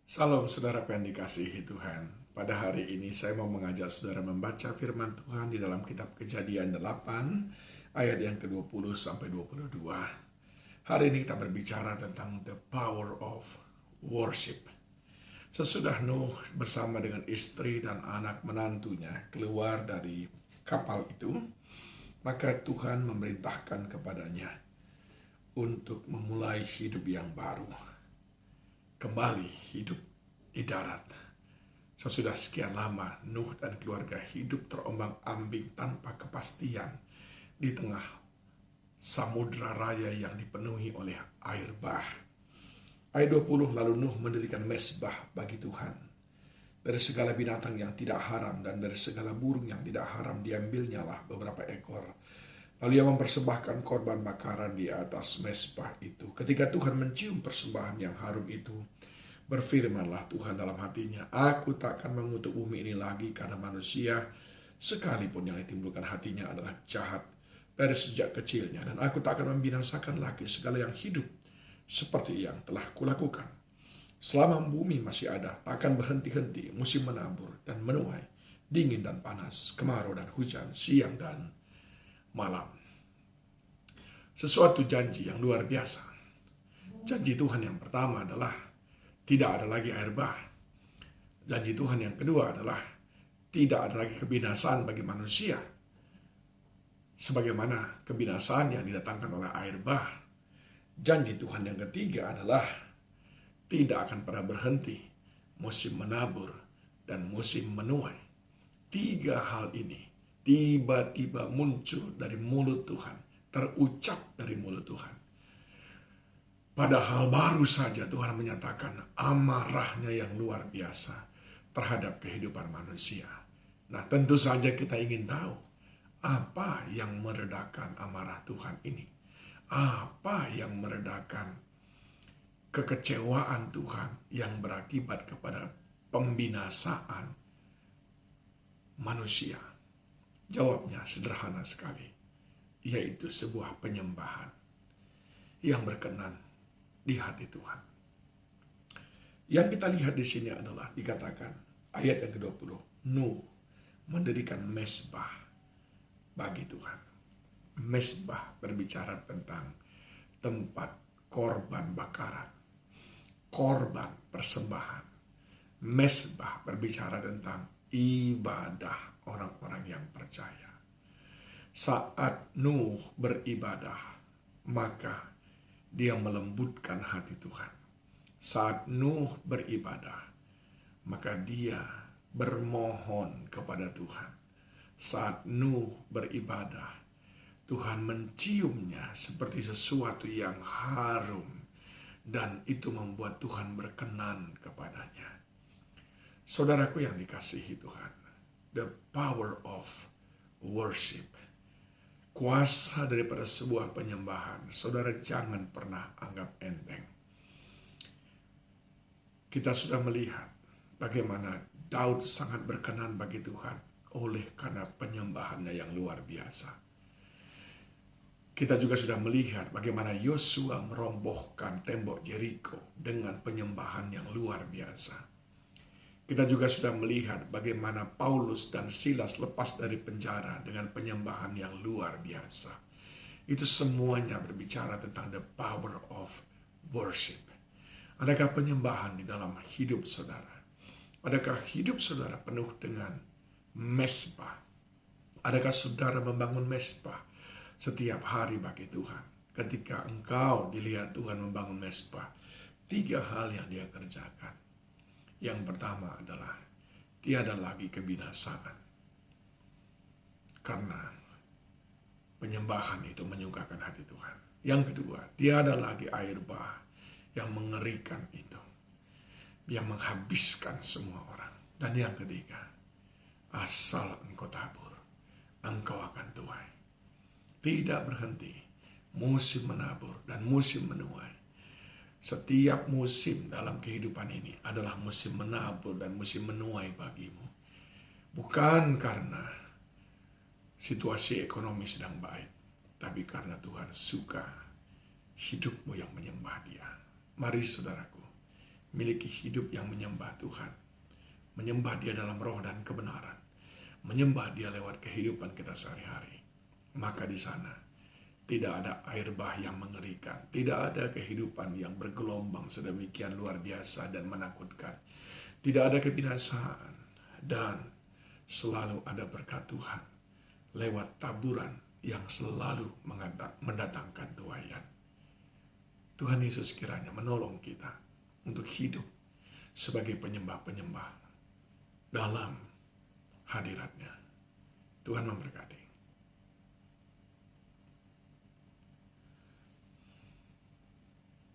Salam saudara yang dikasihi Tuhan. Pada hari ini saya mau mengajak saudara membaca firman Tuhan di dalam kitab Kejadian 8 ayat yang ke-20 sampai 22. Hari ini kita berbicara tentang the power of worship. Sesudah Nuh bersama dengan istri dan anak menantunya keluar dari kapal itu, maka Tuhan memerintahkan kepadanya untuk memulai hidup yang baru, kembali hidup di darat. Sesudah sekian lama, Nuh dan keluarga hidup terombang-ambing tanpa kepastian di tengah samudra raya yang dipenuhi oleh air bah. Ayat 20, lalu Nuh mendirikan mezbah bagi Tuhan. Dari segala binatang yang tidak haram dan dari segala burung yang tidak haram diambilnyalah beberapa ekor. Lalu ia mempersembahkan korban bakaran di atas mezbah itu. Ketika Tuhan mencium persembahan yang harum itu, berfirmanlah Tuhan dalam hatinya, aku takkan mengutuk bumi ini lagi karena manusia, sekalipun yang ditimbulkan hatinya adalah jahat dari sejak kecilnya. Dan aku takkan membinasakan lagi segala yang hidup seperti yang telah kulakukan. Selama bumi masih ada, takkan berhenti-henti musim menabur dan menuai, dingin dan panas, kemarau dan hujan, siang dan malam. Sesuatu janji yang luar biasa. Janji Tuhan yang pertama adalah tidak ada lagi air bah. Janji Tuhan yang kedua adalah tidak ada lagi kebinasaan bagi manusia, sebagaimana kebinasaan yang didatangkan oleh air bah. Janji Tuhan yang ketiga adalah tidak akan pernah berhenti musim menabur dan musim menuai. Tiga hal ini tiba-tiba muncul dari mulut Tuhan, terucap dari mulut Tuhan. Padahal baru saja Tuhan menyatakan amarahnya yang luar biasa terhadap kehidupan manusia. Nah, tentu saja kita ingin tahu apa yang meredakan amarah Tuhan ini. Apa yang meredakan kekecewaan Tuhan yang berakibat kepada pembinasaan manusia. Jawabnya sederhana sekali, yaitu sebuah penyembahan yang berkenan di hati Tuhan. Yang kita lihat di sini adalah dikatakan ayat yang ke-20, Nuh mendirikan mezbah bagi Tuhan. Mezbah berbicara tentang tempat korban bakaran, korban persembahan. Mezbah berbicara tentang ibadah orang-orang yang percaya. Saat Nuh beribadah, maka dia melembutkan hati Tuhan. Saat Nuh beribadah, maka dia bermohon kepada Tuhan. Saat Nuh beribadah, Tuhan menciumnya seperti sesuatu yang harum, dan itu membuat Tuhan berkenan kepadanya. Saudaraku yang dikasihi Tuhan, the power of worship, kuasa daripada sebuah penyembahan, saudara jangan pernah anggap enteng. Kita sudah melihat bagaimana Daud sangat berkenan bagi Tuhan oleh karena penyembahannya yang luar biasa. Kita juga sudah melihat bagaimana Yosua merobohkan tembok Yeriko dengan penyembahan yang luar biasa. Kita juga sudah melihat bagaimana Paulus dan Silas lepas dari penjara dengan penyembahan yang luar biasa. Itu semuanya berbicara tentang the power of worship. Adakah penyembahan di dalam hidup saudara? Adakah hidup saudara penuh dengan mezbah? Adakah saudara membangun mezbah setiap hari bagi Tuhan? Ketika engkau dilihat Tuhan membangun mezbah, tiga hal yang dia kerjakan. Yang pertama adalah tiada lagi kebinasaan, karena penyembahan itu menyukakan hati Tuhan. Yang kedua, tiada lagi air bah yang mengerikan itu, yang menghabiskan semua orang. Dan yang ketiga, asal engkau tabur, engkau akan tuai. Tidak berhenti musim menabur dan musim menuai. Setiap musim dalam kehidupan ini adalah musim menabur dan musim menuai bagimu. Bukan karena situasi ekonomi sedang baik, tapi karena Tuhan suka hidupmu yang menyembah Dia. Mari saudaraku, miliki hidup yang menyembah Tuhan, menyembah Dia dalam roh dan kebenaran, menyembah Dia lewat kehidupan kita sehari-hari, maka di sana tidak ada air bah yang mengerikan, tidak ada kehidupan yang bergelombang sedemikian luar biasa dan menakutkan, tidak ada kebinasaan, dan selalu ada berkat Tuhan lewat taburan yang selalu mendatangkan tuaian. Tuhan Yesus kiranya menolong kita untuk hidup sebagai penyembah-penyembah dalam hadirat-Nya. Tuhan memberkati.